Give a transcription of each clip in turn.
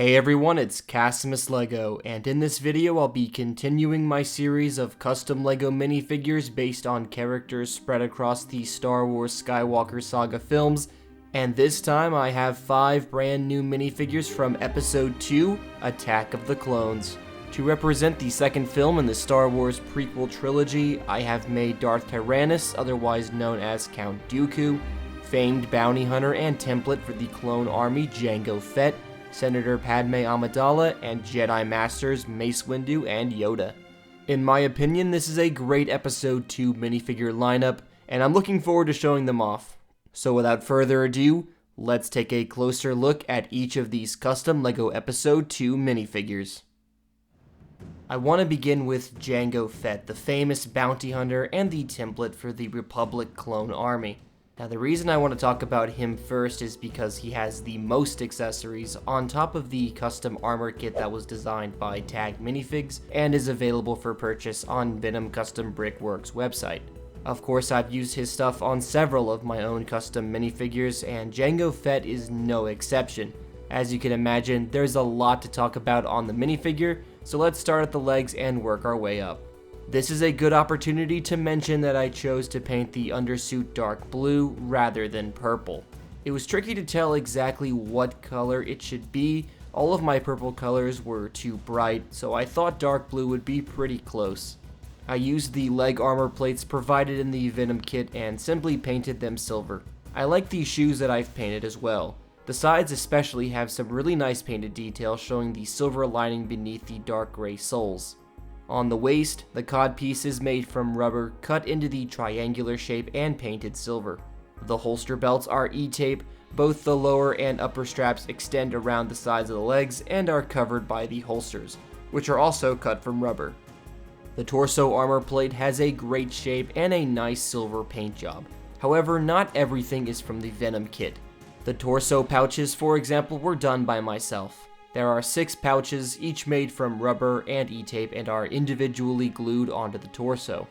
Hey everyone, it's Cassimus Lego, and in this video I'll be continuing my series of custom Lego minifigures based on characters spread across the Star Wars Skywalker Saga films, and this time I have 5 brand new minifigures from Episode 2, Attack of the Clones. To represent the second film in the Star Wars prequel trilogy, I have made Darth Tyrannus, otherwise known as Count Dooku, famed bounty hunter and template for the clone army Jango Fett, Senator Padme Amidala, and Jedi Masters Mace Windu and Yoda. In my opinion, this is a great Episode 2 minifigure lineup, and I'm looking forward to showing them off. So without further ado, let's take a closer look at each of these custom LEGO Episode 2 minifigures. I want to begin with Jango Fett, the famous bounty hunter and the template for the Republic clone army. Now the reason I want to talk about him first is because he has the most accessories on top of the custom armor kit that was designed by Tag Minifigs and is available for purchase on Venom Custom Brickworks website. Of course, I've used his stuff on several of my own custom minifigures, and Jango Fett is no exception. As you can imagine, there's a lot to talk about on the minifigure, so let's start at the legs and work our way up. This is a good opportunity to mention that I chose to paint the undersuit dark blue rather than purple. It was tricky to tell exactly what color it should be. All of my purple colors were too bright, so I thought dark blue would be pretty close. I used the leg armor plates provided in the Venom kit and simply painted them silver. I like these shoes that I've painted as well. The sides especially have some really nice painted detail showing the silver lining beneath the dark gray soles. On the waist, the codpiece is made from rubber cut into the triangular shape and painted silver. The holster belts are E-tape, both the lower and upper straps extend around the sides of the legs and are covered by the holsters, which are also cut from rubber. The torso armor plate has a great shape and a nice silver paint job. However, not everything is from the Venom kit. The torso pouches, for example, were done by myself. There are 6 pouches, each made from rubber and E-tape, and are individually glued onto the torso.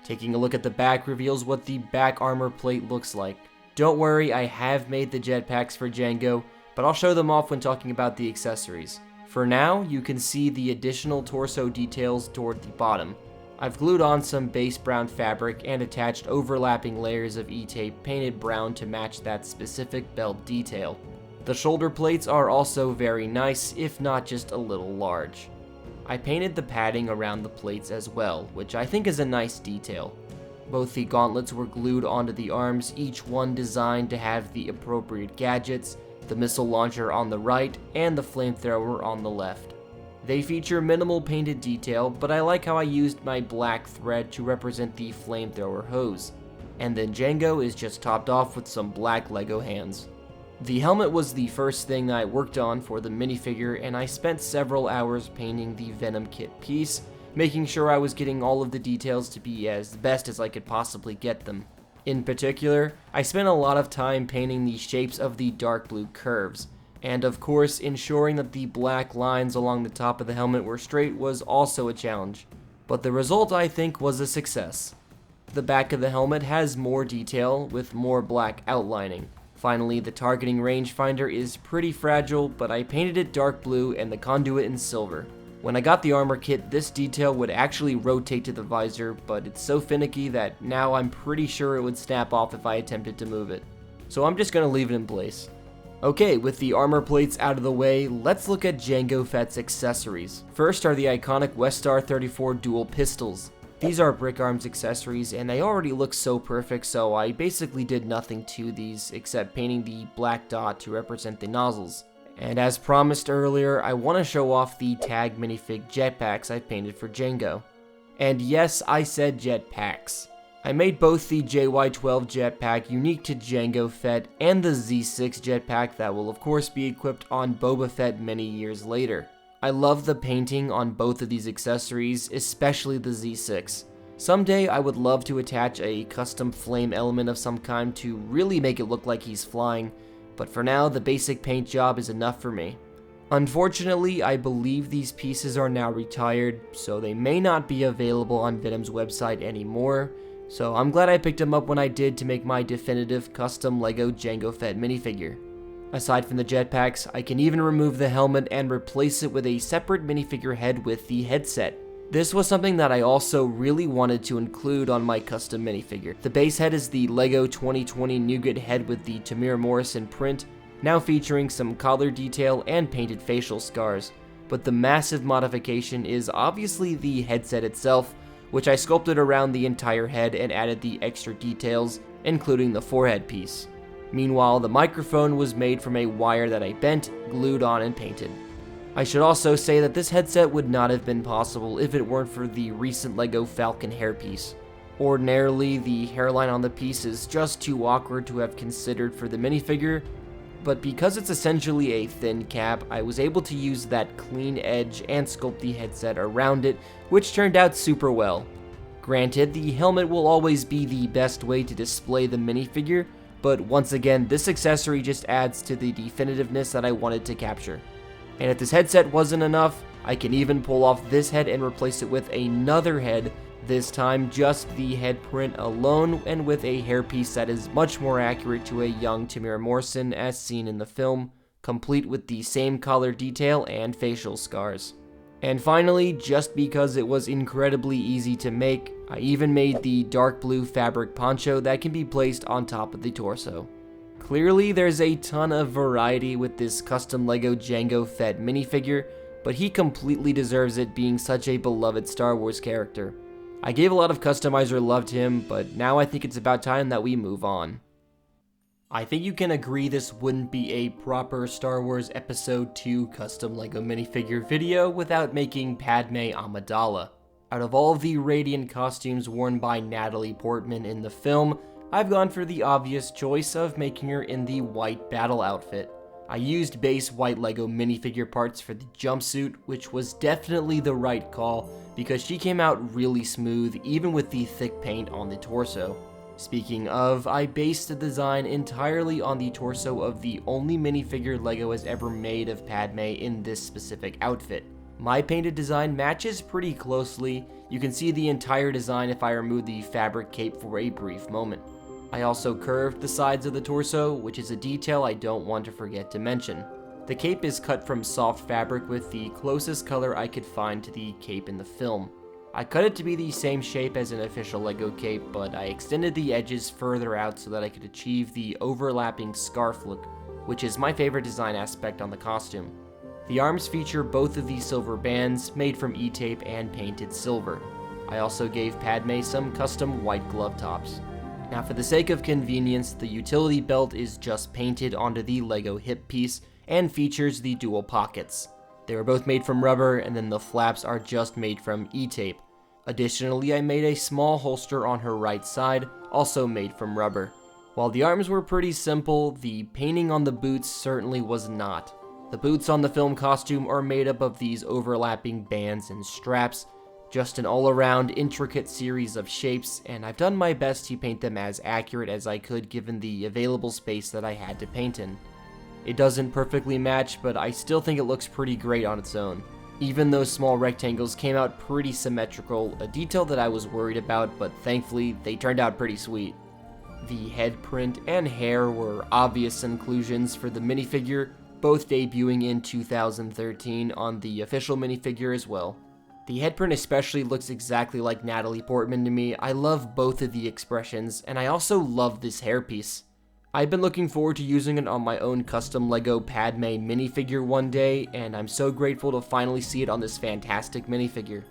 Taking a look at the back reveals what the back armor plate looks like. Don't worry, I have made the jetpacks for Jango, but I'll show them off when talking about the accessories. For now, you can see the additional torso details toward the bottom. I've glued on some base brown fabric and attached overlapping layers of E-tape painted brown to match that specific belt detail. The shoulder plates are also very nice, if not just a little large. I painted the padding around the plates as well, which I think is a nice detail. Both the gauntlets were glued onto the arms, each one designed to have the appropriate gadgets, the missile launcher on the right and the flamethrower on the left. They feature minimal painted detail, but I like how I used my black thread to represent the flamethrower hose. And then Jango is just topped off with some black Lego hands. The helmet was the first thing I worked on for the minifigure, and I spent several hours painting the Venom kit piece, making sure I was getting all of the details to be as best as I could possibly get them. In particular, I spent a lot of time painting the shapes of the dark blue curves, and of course ensuring that the black lines along the top of the helmet were straight was also a challenge. But the result, I think, was a success. The back of the helmet has more detail with more black outlining. Finally, the targeting rangefinder is pretty fragile, but I painted it dark blue and the conduit in silver. When I got the armor kit, this detail would actually rotate to the visor, but it's so finicky that now I'm pretty sure it would snap off if I attempted to move it. So I'm just gonna leave it in place. Okay, with the armor plates out of the way, let's look at Jango Fett's accessories. First are the iconic Westar 34 dual pistols. These are Brightarm's accessories, and they already look so perfect, so I basically did nothing to these except painting the black dot to represent the nozzles. And as promised earlier, I want to show off the Tag Minifig jetpacks I painted for Jango. And yes, I said jetpacks. I made both the JY-12 jetpack unique to Jango Fett and the Z6 jetpack that will of course be equipped on Boba Fett many years later. I love the painting on both of these accessories, especially the Z6. Someday I would love to attach a custom flame element of some kind to really make it look like he's flying, but for now the basic paint job is enough for me. Unfortunately, I believe these pieces are now retired, so they may not be available on Venom's website anymore, so I'm glad I picked them up when I did to make my definitive custom LEGO Jango Fett minifigure. Aside from the jetpacks, I can even remove the helmet and replace it with a separate minifigure head with the headset. This was something that I also really wanted to include on my custom minifigure. The base head is the LEGO 2020 Nougat head with the Tamir Morrison print, now featuring some collar detail and painted facial scars. But the massive modification is obviously the headset itself, which I sculpted around the entire head and added the extra details, including the forehead piece. Meanwhile, the microphone was made from a wire that I bent, glued on, and painted. I should also say that this headset would not have been possible if it weren't for the recent LEGO Falcon hairpiece. Ordinarily, the hairline on the piece is just too awkward to have considered for the minifigure, but because it's essentially a thin cap, I was able to use that clean edge and sculpt the headset around it, which turned out super well. Granted, the helmet will always be the best way to display the minifigure, but once again, this accessory just adds to the definitiveness that I wanted to capture. And if this headset wasn't enough, I can even pull off this head and replace it with another head, this time just the head print alone and with a hairpiece that is much more accurate to a young Tamir Morrison as seen in the film, complete with the same collar detail and facial scars. And finally, just because it was incredibly easy to make, I even made the dark blue fabric poncho that can be placed on top of the torso. Clearly, there's a ton of variety with this custom LEGO Jango Fett minifigure, but he completely deserves it being such a beloved Star Wars character. I gave a lot of customizer love to him, but now I think it's about time that we move on. I think you can agree this wouldn't be a proper Star Wars Episode 2 custom LEGO minifigure video without making Padme Amidala. Out of all of the Radiant costumes worn by Natalie Portman in the film, I've gone for the obvious choice of making her in the white battle outfit. I used base white LEGO minifigure parts for the jumpsuit, which was definitely the right call because she came out really smooth even with the thick paint on the torso. Speaking of, I based the design entirely on the torso of the only minifigure LEGO has ever made of Padme in this specific outfit. My painted design matches pretty closely. You can see the entire design if I remove the fabric cape for a brief moment. I also curved the sides of the torso, which is a detail I don't want to forget to mention. The cape is cut from soft fabric with the closest color I could find to the cape in the film. I cut it to be the same shape as an official LEGO cape, but I extended the edges further out so that I could achieve the overlapping scarf look, which is my favorite design aspect on the costume. The arms feature both of these silver bands made from E-tape and painted silver. I also gave Padme some custom white glove tops. Now for the sake of convenience, the utility belt is just painted onto the LEGO hip piece and features the dual pockets. They were both made from rubber, and then the flaps are just made from E-tape. Additionally, I made a small holster on her right side, also made from rubber. While the arms were pretty simple, the painting on the boots certainly was not. The boots on the film costume are made up of these overlapping bands and straps, just an all-around intricate series of shapes, and I've done my best to paint them as accurate as I could given the available space that I had to paint in. It doesn't perfectly match, but I still think it looks pretty great on its own. Even those small rectangles came out pretty symmetrical, a detail that I was worried about, but thankfully they turned out pretty sweet. The head print and hair were obvious inclusions for the minifigure, both debuting in 2013 on the official minifigure as well. The head print especially looks exactly like Natalie Portman to me. I love both of the expressions, and I also love this hairpiece. I've been looking forward to using it on my own custom LEGO Padme minifigure one day, and I'm so grateful to finally see it on this fantastic minifigure.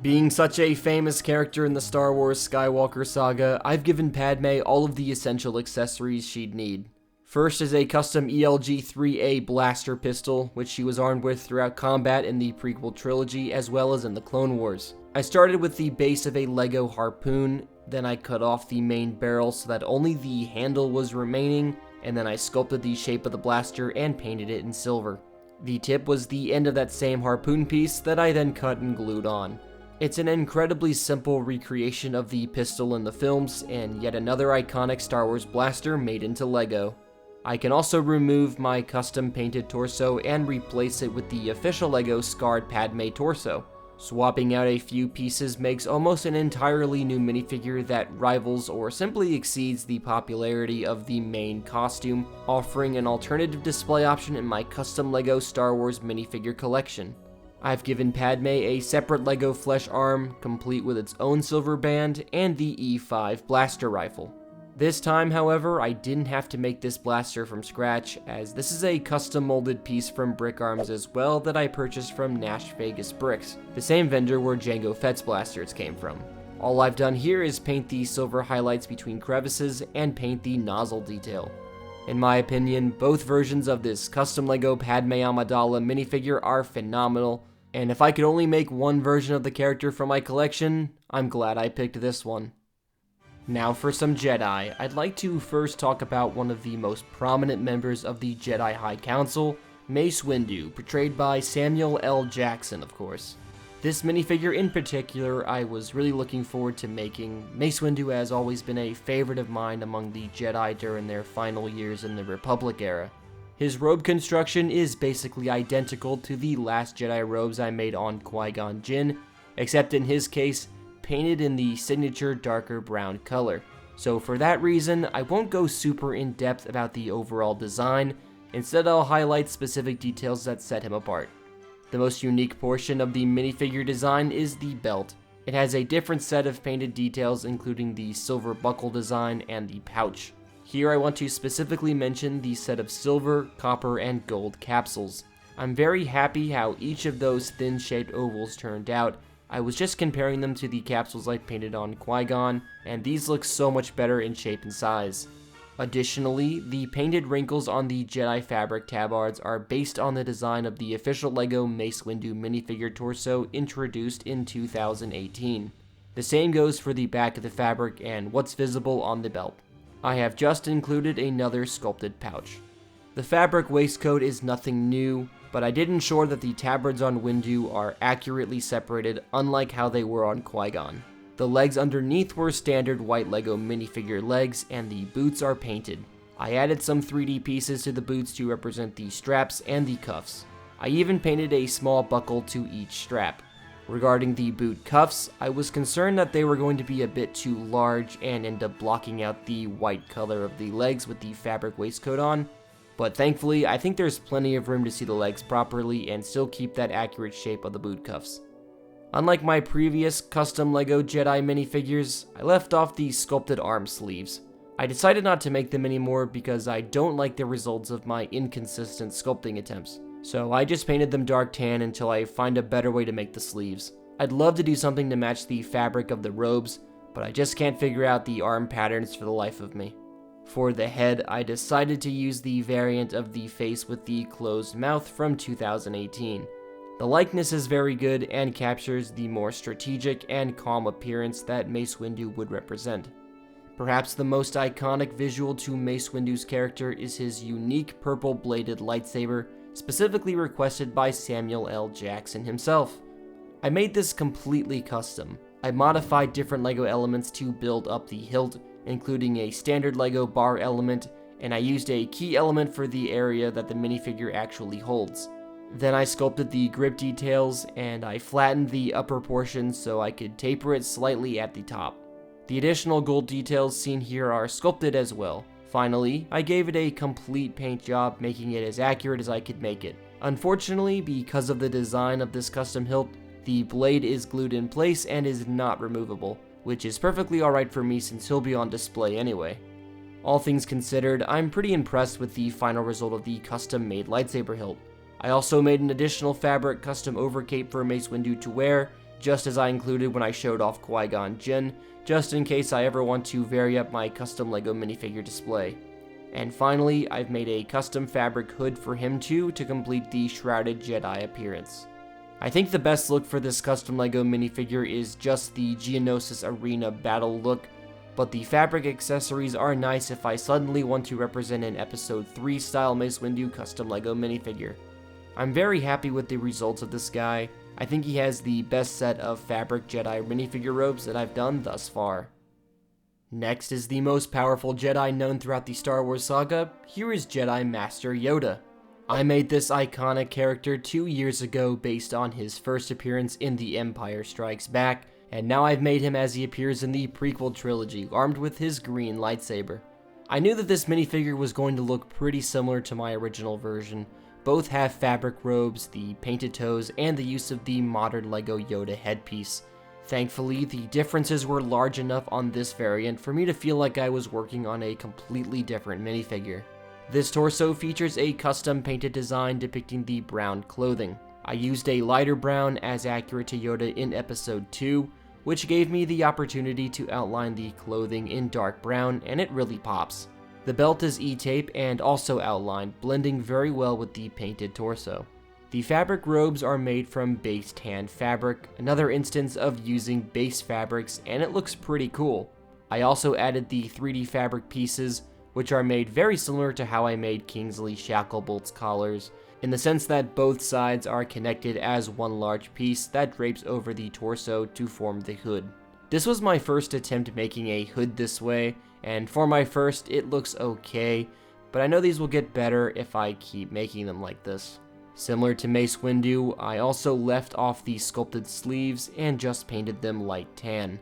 Being such a famous character in the Star Wars Skywalker saga, I've given Padme all of the essential accessories she'd need. First is a custom ELG-3A blaster pistol, which she was armed with throughout combat in the prequel trilogy as well as in the Clone Wars. I started with the base of a LEGO harpoon, then I cut off the main barrel so that only the handle was remaining, and then I sculpted the shape of the blaster and painted it in silver. The tip was the end of that same harpoon piece that I then cut and glued on. It's an incredibly simple recreation of the pistol in the films, and yet another iconic Star Wars blaster made into LEGO. I can also remove my custom painted torso and replace it with the official LEGO scarred Padme torso. Swapping out a few pieces makes almost an entirely new minifigure that rivals or simply exceeds the popularity of the main costume, offering an alternative display option in my custom LEGO Star Wars minifigure collection. I've given Padme a separate LEGO flesh arm, complete with its own silver band, and the E5 blaster rifle. This time, however, I didn't have to make this blaster from scratch, as this is a custom molded piece from Brightarm as well that I purchased from Nash Vegas Bricks, the same vendor where Jango Fett's blasters came from. All I've done here is paint the silver highlights between crevices and paint the nozzle detail. In my opinion, both versions of this custom LEGO Padme Amidala minifigure are phenomenal, and if I could only make one version of the character from my collection, I'm glad I picked this one. Now for some Jedi, I'd like to first talk about one of the most prominent members of the Jedi High Council, Mace Windu, portrayed by Samuel L. Jackson, of course. This minifigure in particular, I was really looking forward to making. Mace Windu has always been a favorite of mine among the Jedi during their final years in the Republic era. His robe construction is basically identical to the Last Jedi robes I made on Qui-Gon Jinn, except in his case, painted in the signature darker brown color. So for that reason, I won't go super in depth about the overall design, instead I'll highlight specific details that set him apart. The most unique portion of the minifigure design is the belt. It has a different set of painted details including the silver buckle design and the pouch. Here I want to specifically mention the set of silver, copper, and gold capsules. I'm very happy how each of those thin shaped ovals turned out. I was just comparing them to the capsules I painted on Qui-Gon, and these look so much better in shape and size. Additionally, the painted wrinkles on the Jedi fabric tabards are based on the design of the official LEGO Mace Windu minifigure torso introduced in 2018. The same goes for the back of the fabric and what's visible on the belt. I have just included another sculpted pouch. The fabric waistcoat is nothing new, but I did ensure that the tabards on Windu are accurately separated, unlike how they were on Qui-Gon. The legs underneath were standard white LEGO minifigure legs, and the boots are painted. I added some 3D pieces to the boots to represent the straps and the cuffs. I even painted a small buckle to each strap. Regarding the boot cuffs, I was concerned that they were going to be a bit too large and end up blocking out the white color of the legs with the fabric waistcoat on. But thankfully, I think there's plenty of room to see the legs properly and still keep that accurate shape of the boot cuffs. Unlike my previous custom LEGO Jedi minifigures, I left off the sculpted arm sleeves. I decided not to make them anymore because I don't like the results of my inconsistent sculpting attempts, so I just painted them dark tan until I find a better way to make the sleeves. I'd love to do something to match the fabric of the robes, but I just can't figure out the arm patterns for the life of me. For the head, I decided to use the variant of the face with the closed mouth from 2018. The likeness is very good and captures the more strategic and calm appearance that Mace Windu would represent. Perhaps the most iconic visual to Mace Windu's character is his unique purple-bladed lightsaber, specifically requested by Samuel L. Jackson himself. I made this completely custom. I modified different LEGO elements to build up the hilt, including a standard LEGO bar element, and I used a key element for the area that the minifigure actually holds. Then I sculpted the grip details, and I flattened the upper portion so I could taper it slightly at the top. The additional gold details seen here are sculpted as well. Finally, I gave it a complete paint job, making it as accurate as I could make it. Unfortunately, because of the design of this custom hilt, the blade is glued in place and is not removable, which is perfectly alright for me since he'll be on display anyway. All things considered, I'm pretty impressed with the final result of the custom-made lightsaber hilt. I also made an additional fabric custom overcape for Mace Windu to wear, just as I included when I showed off Qui-Gon Jinn, just in case I ever want to vary up my custom LEGO minifigure display. And finally, I've made a custom fabric hood for him too to complete the shrouded Jedi appearance. I think the best look for this custom LEGO minifigure is just the Geonosis Arena battle look, but the fabric accessories are nice if I suddenly want to represent an Episode 3 style Mace Windu custom LEGO minifigure. I'm very happy with the results of this guy. I think he has the best set of fabric Jedi minifigure robes that I've done thus far. Next is the most powerful Jedi known throughout the Star Wars saga. Here is Jedi Master Yoda. I made this iconic character 2 years ago based on his first appearance in The Empire Strikes Back, and now I've made him as he appears in the prequel trilogy, armed with his green lightsaber. I knew that this minifigure was going to look pretty similar to my original version. Both have fabric robes, the painted toes, and the use of the modern LEGO Yoda headpiece. Thankfully, the differences were large enough on this variant for me to feel like I was working on a completely different minifigure. This torso features a custom painted design depicting the brown clothing. I used a lighter brown as accurate to Yoda in episode 2, which gave me the opportunity to outline the clothing in dark brown, and it really pops. The belt is E-tape and also outlined, blending very well with the painted torso. The fabric robes are made from base tan fabric, another instance of using base fabrics, and it looks pretty cool. I also added the 3D fabric pieces, which are made very similar to how I made Kingsley Shacklebolt's collars, in the sense that both sides are connected as one large piece that drapes over the torso to form the hood. This was my first attempt making a hood this way, and for my first, it looks okay, but I know these will get better if I keep making them like this. Similar to Mace Windu, I also left off the sculpted sleeves and just painted them light tan.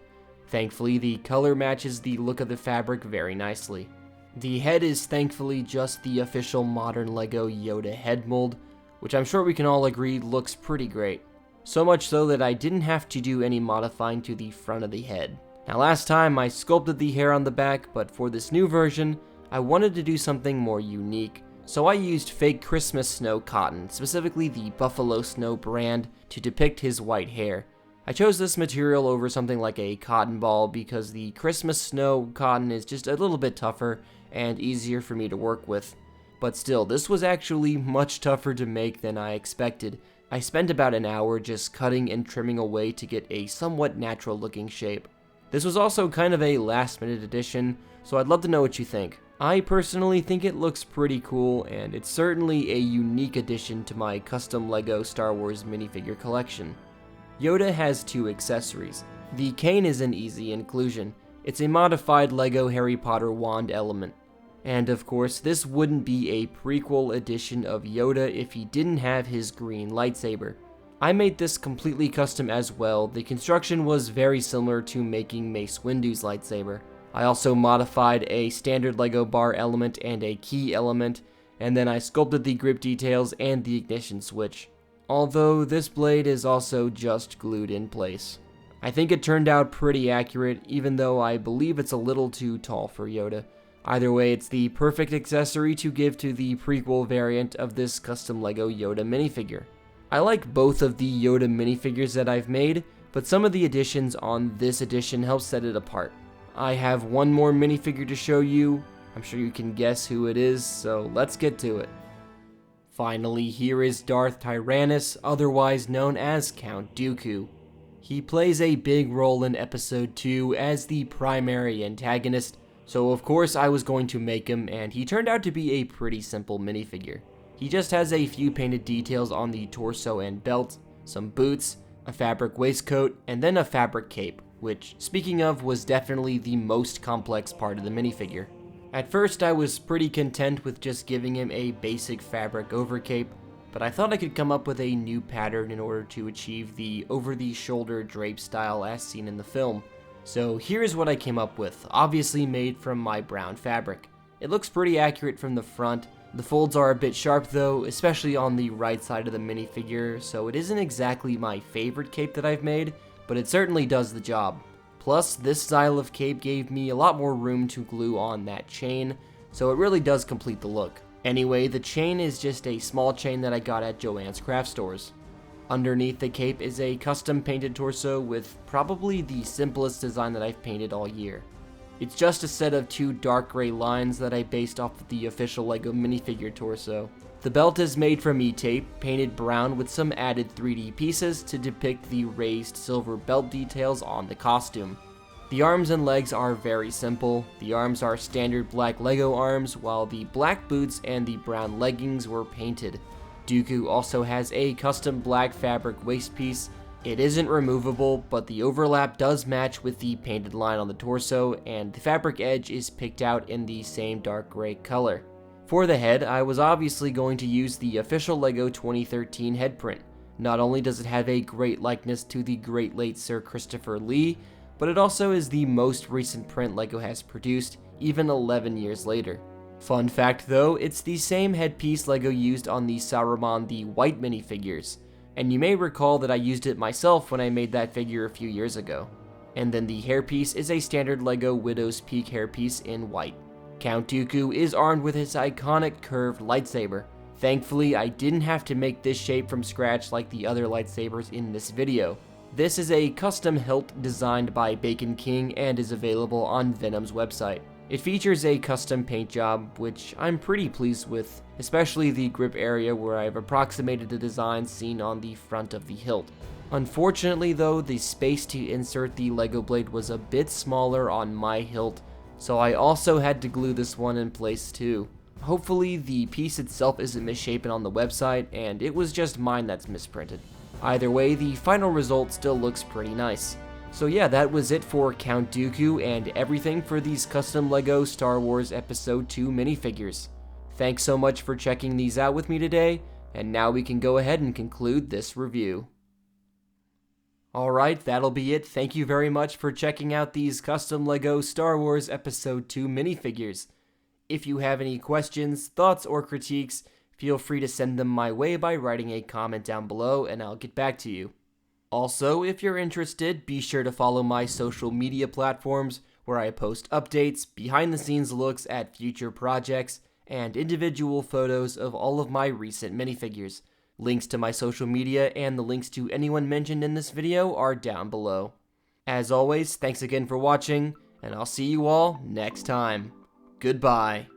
Thankfully, the color matches the look of the fabric very nicely. The head is thankfully just the official modern LEGO Yoda head mold, which I'm sure we can all agree looks pretty great. So much so that I didn't have to do any modifying to the front of the head. Now last time I sculpted the hair on the back, but for this new version, I wanted to do something more unique. So I used fake Christmas snow cotton, specifically the Buffalo Snow brand, to depict his white hair. I chose this material over something like a cotton ball because the Christmas snow cotton is just a little bit tougher and easier for me to work with. But still, this was actually much tougher to make than I expected. I spent about an hour just cutting and trimming away to get a somewhat natural looking shape. This was also kind of a last minute addition, so I'd love to know what you think. I personally think it looks pretty cool, and it's certainly a unique addition to my custom LEGO Star Wars minifigure collection. Yoda has 2 accessories. The cane is an easy inclusion. It's a modified LEGO Harry Potter wand element. And of course, this wouldn't be a prequel edition of Yoda if he didn't have his green lightsaber. I made this completely custom as well. The construction was very similar to making Mace Windu's lightsaber. I also modified a standard LEGO bar element and a key element, and then I sculpted the grip details and the ignition switch. Although this blade is also just glued in place. I think it turned out pretty accurate, even though I believe it's a little too tall for Yoda. Either way, it's the perfect accessory to give to the prequel variant of this custom LEGO Yoda minifigure. I like both of the Yoda minifigures that I've made, but some of the additions on this edition help set it apart. I have one more minifigure to show you. I'm sure you can guess who it is, so let's get to it. Finally, here is Darth Tyrannus, otherwise known as Count Dooku. He plays a big role in episode 2 as the primary antagonist, so of course I was going to make him, and he turned out to be a pretty simple minifigure. He just has a few painted details on the torso and belt, some boots, a fabric waistcoat, and then a fabric cape, which, speaking of, was definitely the most complex part of the minifigure. At first I was pretty content with just giving him a basic fabric overcape, but I thought I could come up with a new pattern in order to achieve the over-the-shoulder drape style as seen in the film. So here's what I came up with, obviously made from my brown fabric. It looks pretty accurate from the front. The folds are a bit sharp though, especially on the right side of the minifigure, so it isn't exactly my favorite cape that I've made, but it certainly does the job. Plus, this style of cape gave me a lot more room to glue on that chain, so it really does complete the look. Anyway, the chain is just a small chain that I got at Joann's craft stores. Underneath the cape is a custom painted torso with probably the simplest design that I've painted all year. It's just a set of 2 dark gray lines that I based off of the official LEGO minifigure torso. The belt is made from E-tape, painted brown with some added 3D pieces to depict the raised silver belt details on the costume. The arms and legs are very simple. The arms are standard black LEGO arms, while the black boots and the brown leggings were painted. Dooku also has a custom black fabric waist piece. It isn't removable, but the overlap does match with the painted line on the torso, and the fabric edge is picked out in the same dark gray color. For the head, I was obviously going to use the official LEGO 2013 head print. Not only does it have a great likeness to the great late Sir Christopher Lee, but it also is the most recent print LEGO has produced, even 11 years later. Fun fact though, it's the same headpiece LEGO used on the Saruman the White minifigures, and you may recall that I used it myself when I made that figure a few years ago. And then the hairpiece is a standard LEGO Widow's Peak hairpiece in white. Count Dooku is armed with his iconic curved lightsaber. Thankfully, I didn't have to make this shape from scratch like the other lightsabers in this video. This is a custom hilt designed by Bacon King and is available on Venom's website. It features a custom paint job, which I'm pretty pleased with, especially the grip area where I've approximated the design seen on the front of the hilt. Unfortunately though, the space to insert the LEGO blade was a bit smaller on my hilt, so I also had to glue this one in place too. Hopefully the piece itself isn't misshapen on the website, and it was just mine that's misprinted. Either way, the final result still looks pretty nice. So yeah, that was it for Count Dooku and everything for these custom LEGO Star Wars Episode 2 minifigures. Thanks so much for checking these out with me today, and now we can go ahead and conclude this review. Alright, that'll be it. Thank you very much for checking out these custom LEGO Star Wars Episode 2 minifigures. If you have any questions, thoughts, or critiques, feel free to send them my way by writing a comment down below and I'll get back to you. Also, if you're interested, be sure to follow my social media platforms where I post updates, behind-the-scenes looks at future projects, and individual photos of all of my recent minifigures. Links to my social media and the links to anyone mentioned in this video are down below. As always, thanks again for watching, and I'll see you all next time. Goodbye.